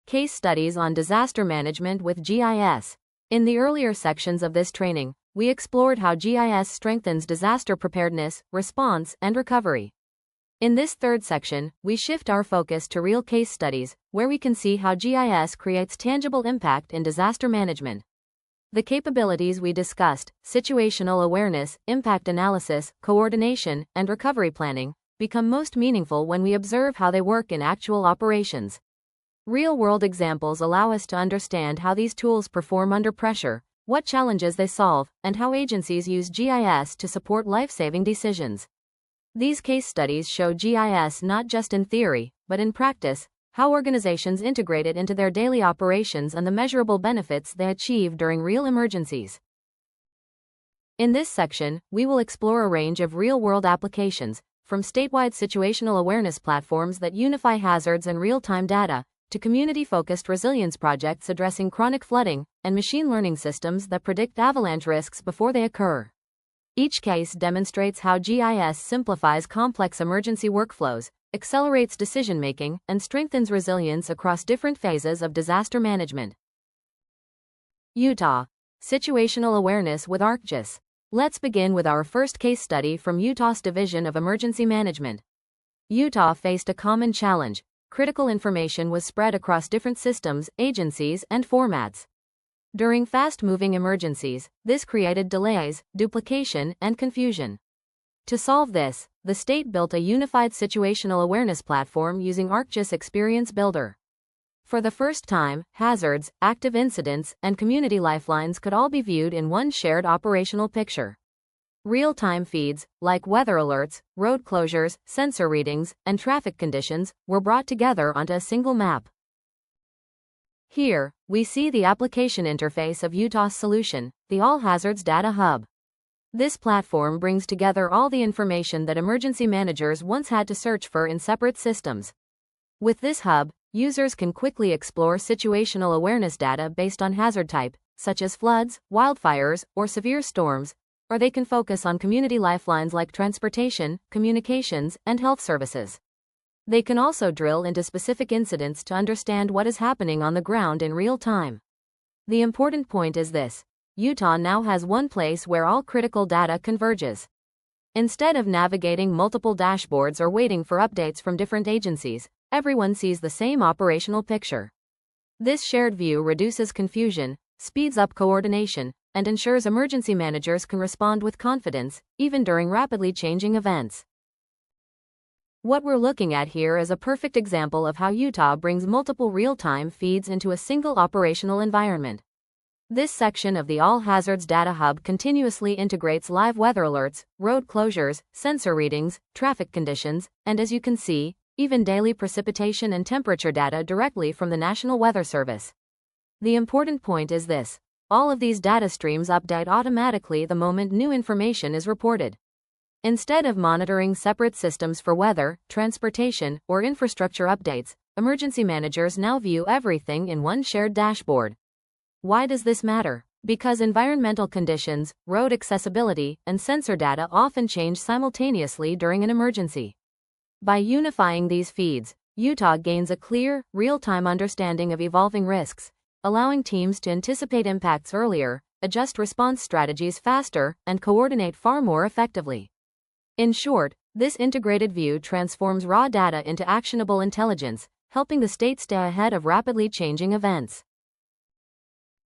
Case Studies on Disaster Management with GIS. In the earlier sections of this training, we explored how GIS strengthens disaster preparedness, response, and recovery. In this third section, we shift our focus to real case studies, where we can see how GIS creates tangible impact in disaster management. The capabilities we discussed, situational awareness, impact analysis, coordination, and recovery planning, become most meaningful when we observe how they work in actual operations. Real-world examples allow us to understand how these tools perform under pressure, what challenges they solve, and how agencies use GIS to support life-saving decisions. These case studies show GIS not just in theory, but in practice, how organizations integrate it into their daily operations and the measurable benefits they achieve during real emergencies. In this section, we will explore a range of real-world applications, from statewide situational awareness platforms that unify hazards and real-time data, to community-focused resilience projects addressing chronic flooding, and machine learning systems that predict avalanche risks before they occur. Each case demonstrates how GIS simplifies complex emergency workflows, accelerates decision-making, and strengthens resilience across different phases of disaster management. Utah. Situational awareness with ArcGIS. Let's begin with our first case study from Utah's Division of Emergency Management. Utah faced a common challenge. Critical information was spread across different systems, agencies, and formats. During fast-moving emergencies, this created delays, duplication, and confusion. To solve this, the state built a unified situational awareness platform using ArcGIS Experience Builder. For the first time, hazards, active incidents, and community lifelines could all be viewed in one shared operational picture. Real-time feeds, like weather alerts, road closures, sensor readings, and traffic conditions, were brought together onto a single map. Here, we see the application interface of Utah's solution, the All Hazards Data Hub. This platform brings together all the information that emergency managers once had to search for in separate systems. With this hub, users can quickly explore situational awareness data based on hazard type, such as floods, wildfires, or severe storms, or they can focus on community lifelines like transportation, communications, and health services. They can also drill into specific incidents to understand what is happening on the ground in real time. The important point is this: Utah now has one place where all critical data converges. Instead of navigating multiple dashboards or waiting for updates from different agencies, everyone sees the same operational picture. This shared view reduces confusion, speeds up coordination, and ensures emergency managers can respond with confidence, even during rapidly changing events. What we're looking at here is a perfect example of how Utah brings multiple real-time feeds into a single operational environment. This section of the All Hazards Data Hub continuously integrates live weather alerts, road closures, sensor readings, traffic conditions, and as you can see, even daily precipitation and temperature data directly from the National Weather Service. The important point is this: all of these data streams update automatically the moment new information is reported. Instead of monitoring separate systems for weather, transportation, or infrastructure updates, emergency managers now view everything in one shared dashboard. Why does this matter? Because environmental conditions, road accessibility, and sensor data often change simultaneously during an emergency. By unifying these feeds, Utah gains a clear, real-time understanding of evolving risks, allowing teams to anticipate impacts earlier, adjust response strategies faster, and coordinate far more effectively. In short, this integrated view transforms raw data into actionable intelligence, helping the state stay ahead of rapidly changing events.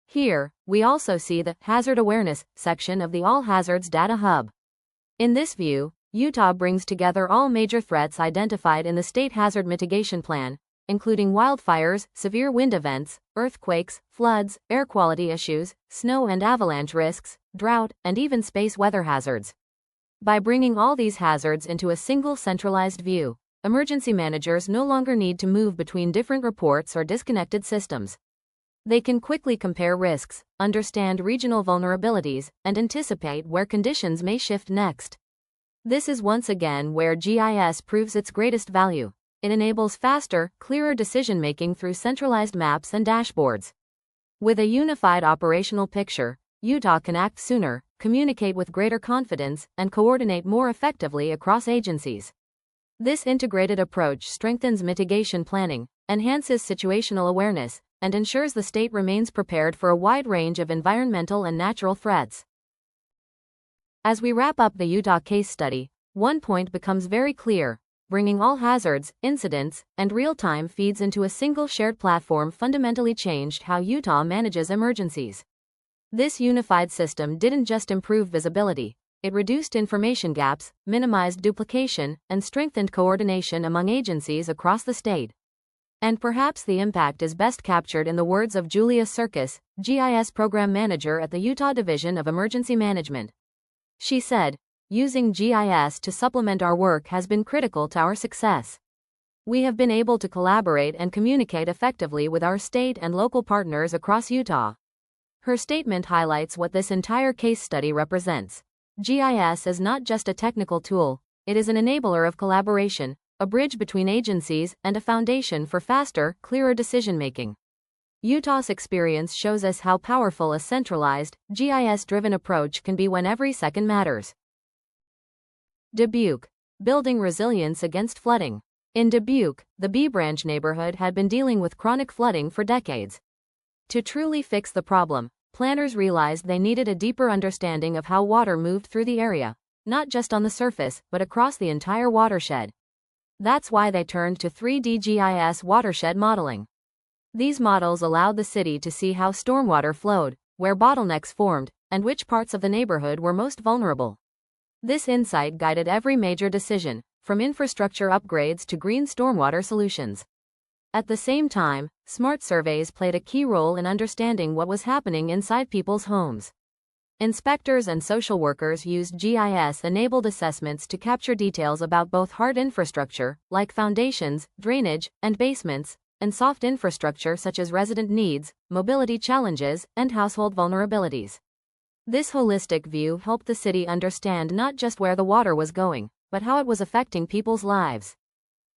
Here, we also see the Hazard Awareness section of the All Hazards Data Hub. In this view, Utah brings together all major threats identified in the State Hazard Mitigation Plan, including wildfires, severe wind events, earthquakes, floods, air quality issues, snow and avalanche risks, drought, and even space weather hazards. By bringing all these hazards into a single centralized view, emergency managers no longer need to move between different reports or disconnected systems. They can quickly compare risks, understand regional vulnerabilities, and anticipate where conditions may shift next. This is once again where GIS proves its greatest value. It enables faster, clearer decision-making through centralized maps and dashboards. With a unified operational picture, Utah can act sooner, communicate with greater confidence, and coordinate more effectively across agencies. This integrated approach strengthens mitigation planning, enhances situational awareness, and ensures the state remains prepared for a wide range of environmental and natural threats. As we wrap up the Utah case study, one point becomes very clear: bringing all hazards, incidents, and real-time feeds into a single shared platform fundamentally changed how Utah manages emergencies. This unified system didn't just improve visibility, it reduced information gaps, minimized duplication, and strengthened coordination among agencies across the state. And perhaps the impact is best captured in the words of Julia Serkis, GIS Program Manager at the Utah Division of Emergency Management. She said, "Using GIS to supplement our work has been critical to our success. We have been able to collaborate and communicate effectively with our state and local partners across Utah." Her statement highlights what this entire case study represents. GIS is not just a technical tool, it is an enabler of collaboration, a bridge between agencies, and a foundation for faster, clearer decision-making. Utah's experience shows us how powerful a centralized, GIS-driven approach can be when every second matters. Dubuque. Building resilience against flooding. In Dubuque, the Bee Branch neighborhood had been dealing with chronic flooding for decades. To truly fix the problem, planners realized they needed a deeper understanding of how water moved through the area, not just on the surface, but across the entire watershed. That's why they turned to 3D GIS watershed modeling. These models allowed the city to see how stormwater flowed, where bottlenecks formed, and which parts of the neighborhood were most vulnerable. This insight guided every major decision, from infrastructure upgrades to green stormwater solutions. At the same time, smart surveys played a key role in understanding what was happening inside people's homes. Inspectors and social workers used GIS-enabled assessments to capture details about both hard infrastructure, like foundations, drainage, and basements, and soft infrastructure such as resident needs, mobility challenges, and household vulnerabilities. This holistic view helped the city understand not just where the water was going, but how it was affecting people's lives.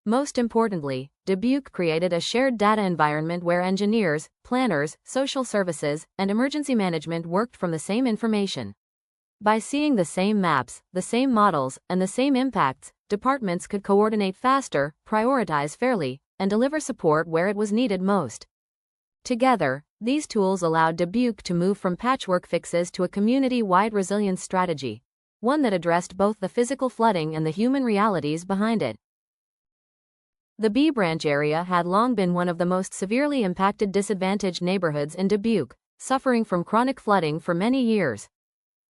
Most importantly, Dubuque created a shared data environment where engineers, planners, social services, and emergency management worked from the same information. By seeing the same maps, the same models, and the same impacts, departments could coordinate faster, prioritize fairly, and deliver support where it was needed most. Together, these tools allowed Dubuque to move from patchwork fixes to a community-wide resilience strategy, one that addressed both the physical flooding and the human realities behind it. The Bee Branch area had long been one of the most severely impacted disadvantaged neighborhoods in Dubuque, suffering from chronic flooding for many years.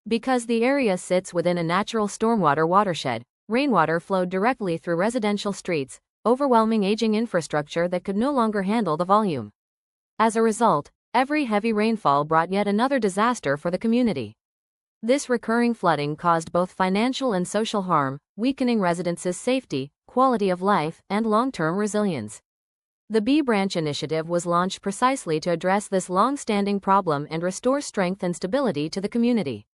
Because the area sits within a natural stormwater watershed, rainwater flowed directly through residential streets, overwhelming aging infrastructure that could no longer handle the volume. As a result, every heavy rainfall brought yet another disaster for the community. This recurring flooding caused both financial and social harm, weakening residents' safety, quality of life, and long-term resilience. The Bee Branch initiative was launched precisely to address this long-standing problem and restore strength and stability to the community.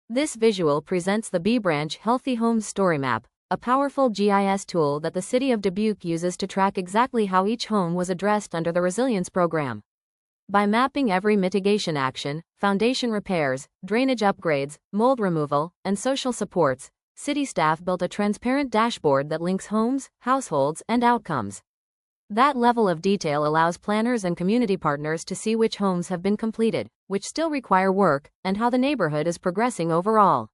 This visual presents the Bee Branch Healthy Homes Story Map, a powerful GIS tool that the city of Dubuque uses to track exactly how each home was addressed under the resilience program. By mapping every mitigation action, foundation repairs, drainage upgrades, mold removal, and social supports, city staff built a transparent dashboard that links homes, households, and outcomes. That level of detail allows planners and community partners to see which homes have been completed, which still require work, and how the neighborhood is progressing overall.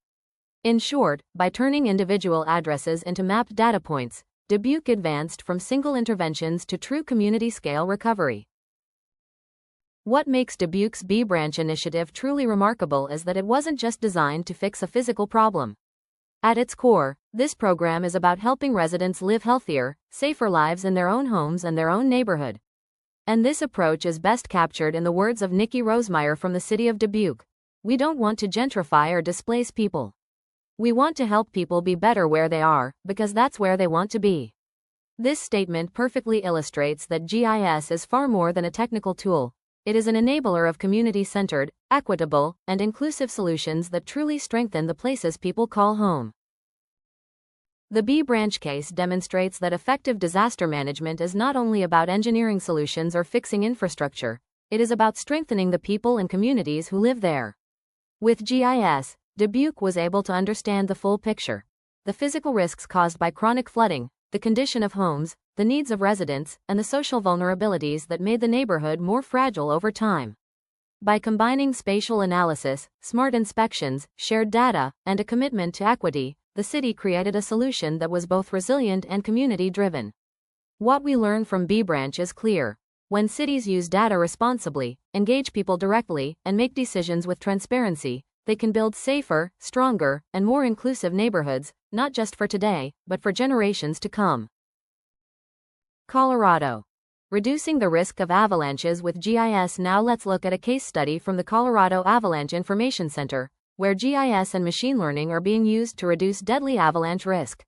In short, by turning individual addresses into mapped data points, Dubuque advanced from single interventions to true community-scale recovery. What makes Dubuque's Bee Branch initiative truly remarkable is that it wasn't just designed to fix a physical problem. At its core, this program is about helping residents live healthier, safer lives in their own homes and their own neighborhood. And this approach is best captured in the words of Nikki Rosemeyer from the city of Dubuque. "We don't want to gentrify or displace people. We want to help people be better where they are, because that's where they want to be." This statement perfectly illustrates that GIS is far more than a technical tool. It is an enabler of community-centered, equitable, and inclusive solutions that truly strengthen the places people call home. The Bee Branch case demonstrates that effective disaster management is not only about engineering solutions or fixing infrastructure, it is about strengthening the people and communities who live there. With GIS, Dubuque was able to understand the full picture: the physical risks caused by chronic flooding, the condition of homes, the needs of residents, and the social vulnerabilities that made the neighborhood more fragile over time. By combining spatial analysis, smart inspections, shared data, and a commitment to equity, the city created a solution that was both resilient and community-driven. What we learn from B-Branch is clear. When cities use data responsibly, engage people directly, and make decisions with transparency, they can build safer, stronger, and more inclusive neighborhoods, not just for today, but for generations to come. Colorado. Reducing the risk of avalanches with GIS. Now let's look at a case study from the Colorado Avalanche Information Center, where GIS and machine learning are being used to reduce deadly avalanche risk.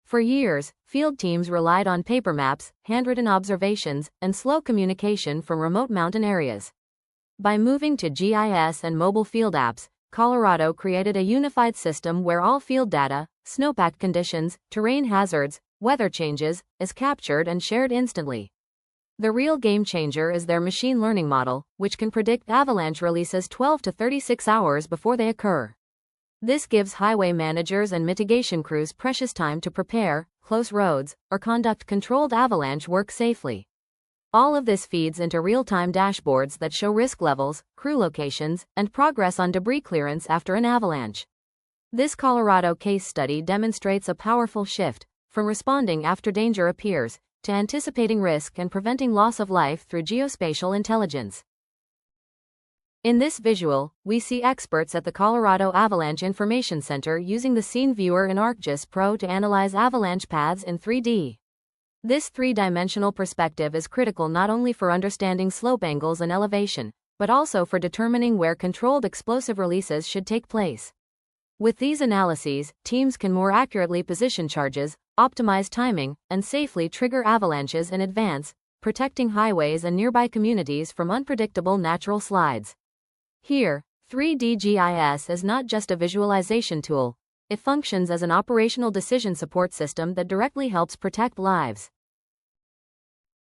For years, field teams relied on paper maps, handwritten observations, and slow communication from remote mountain areas. By moving to GIS and mobile field apps, Colorado created a unified system where all field data, snowpack conditions, terrain hazards, weather changes, is captured and shared instantly. The real game changer is their machine learning model, which can predict avalanche releases 12 to 36 hours before they occur. This gives highway managers and mitigation crews precious time to prepare, close roads, or conduct controlled avalanche work safely. All of this feeds into real-time dashboards that show risk levels, crew locations, and progress on debris clearance after an avalanche. This Colorado case study demonstrates a powerful shift, from responding after danger appears, to anticipating risk and preventing loss of life through geospatial intelligence. In this visual, we see experts at the Colorado Avalanche Information Center using the Scene Viewer in ArcGIS Pro to analyze avalanche paths in 3D. This three-dimensional perspective is critical not only for understanding slope angles and elevation, but also for determining where controlled explosive releases should take place. With these analyses, teams can more accurately position charges, optimize timing, and safely trigger avalanches in advance, protecting highways and nearby communities from unpredictable natural slides. Here, 3D GIS is not just a visualization tool, it functions as an operational decision support system that directly helps protect lives.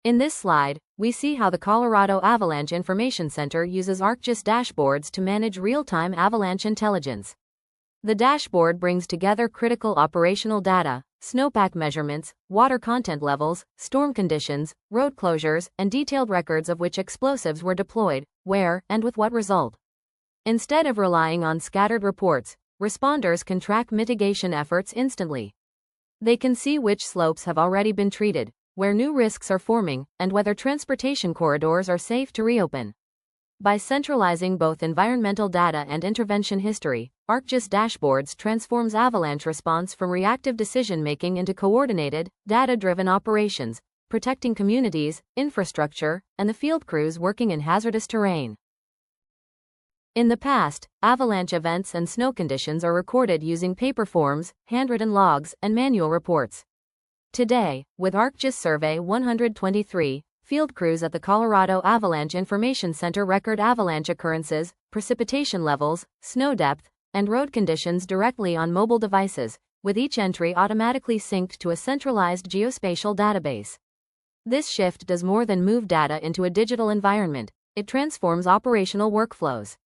In this slide, we see how the Colorado Avalanche Information Center uses ArcGIS dashboards to manage real-time avalanche intelligence. The dashboard brings together critical operational data, snowpack measurements, water content levels, storm conditions, road closures, and detailed records of which explosives were deployed, where, and with what result. Instead of relying on scattered reports, responders can track mitigation efforts instantly. They can see which slopes have already been treated, where new risks are forming, and whether transportation corridors are safe to reopen. By centralizing both environmental data and intervention history, ArcGIS dashboards transforms avalanche response from reactive decision-making into coordinated, data-driven operations, protecting communities, infrastructure, and the field crews working in hazardous terrain. In the past, avalanche events and snow conditions are recorded using paper forms, handwritten logs, and manual reports. Today, with ArcGIS Survey 123, field crews at the Colorado Avalanche Information Center record avalanche occurrences, precipitation levels, snow depth, and road conditions directly on mobile devices, with each entry automatically synced to a centralized geospatial database. This shift does more than move data into a digital environment, it transforms operational workflows.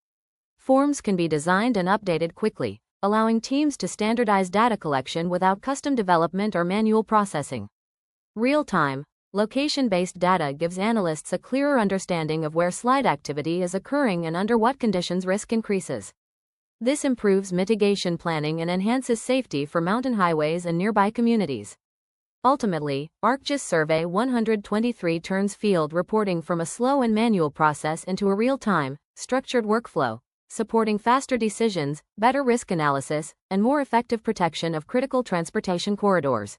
Forms can be designed and updated quickly, allowing teams to standardize data collection without custom development or manual processing. Real-time, location-based data gives analysts a clearer understanding of where slide activity is occurring and under what conditions risk increases. This improves mitigation planning and enhances safety for mountain highways and nearby communities. Ultimately, ArcGIS Survey 123 turns field reporting from a slow and manual process into a real-time, structured workflow, supporting faster decisions, better risk analysis, and more effective protection of critical transportation corridors.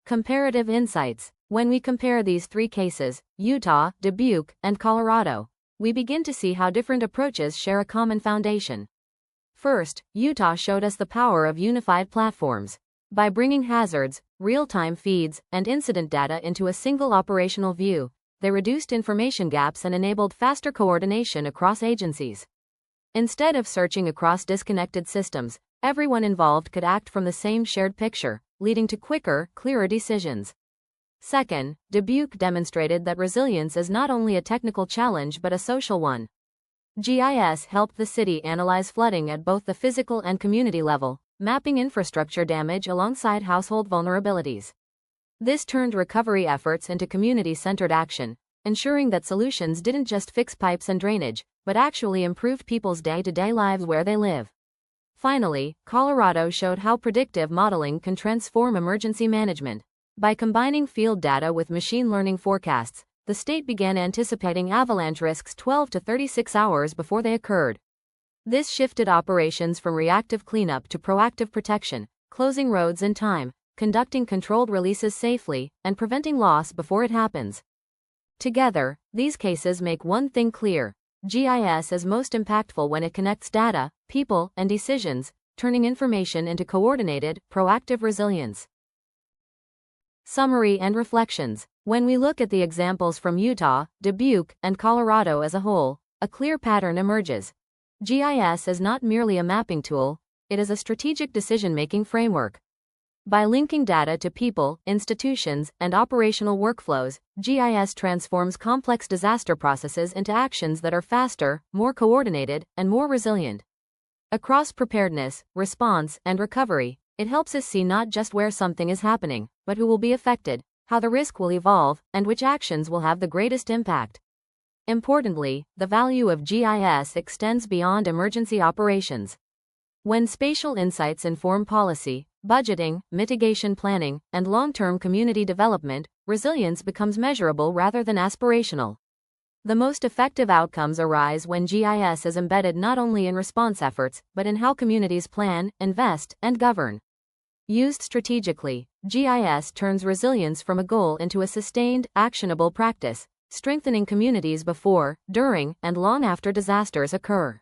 Comparative insights. When we compare these three cases, Utah, Dubuque, and Colorado, we begin to see how different approaches share a common foundation. First, Utah showed us the power of unified platforms. By bringing hazards, real-time feeds, and incident data into a single operational view, they reduced information gaps and enabled faster coordination across agencies. Instead of searching across disconnected systems, everyone involved could act from the same shared picture, leading to quicker, clearer decisions. Second, Dubuque demonstrated that resilience is not only a technical challenge but a social one. GIS helped the city analyze flooding at both the physical and community level, mapping infrastructure damage alongside household vulnerabilities. This turned recovery efforts into community-centered action, ensuring that solutions didn't just fix pipes and drainage, but actually improved people's day-to-day lives where they live. Finally, Colorado showed how predictive modeling can transform emergency management. By combining field data with machine learning forecasts, the state began anticipating avalanche risks 12 to 36 hours before they occurred. This shifted operations from reactive cleanup to proactive protection, closing roads in time, conducting controlled releases safely, and preventing loss before it happens. Together, these cases make one thing clear: GIS is most impactful when it connects data, people, and decisions, turning information into coordinated, proactive resilience. Summary and reflections. When we look at the examples from Utah, Dubuque, and Colorado as a whole, a clear pattern emerges. GIS is not merely a mapping tool, it is a strategic decision-making framework. By linking data to people, institutions, and operational workflows, GIS transforms complex disaster processes into actions that are faster, more coordinated, and more resilient. Across preparedness, response, and recovery, it helps us see not just where something is happening, but who will be affected, how the risk will evolve, and which actions will have the greatest impact. Importantly, the value of GIS extends beyond emergency operations. When spatial insights inform policy, budgeting, mitigation planning, and long-term community development, resilience becomes measurable rather than aspirational. The most effective outcomes arise when GIS is embedded not only in response efforts, but in how communities plan, invest, and govern. Used strategically, GIS turns resilience from a goal into a sustained, actionable practice, strengthening communities before, during, and long after disasters occur.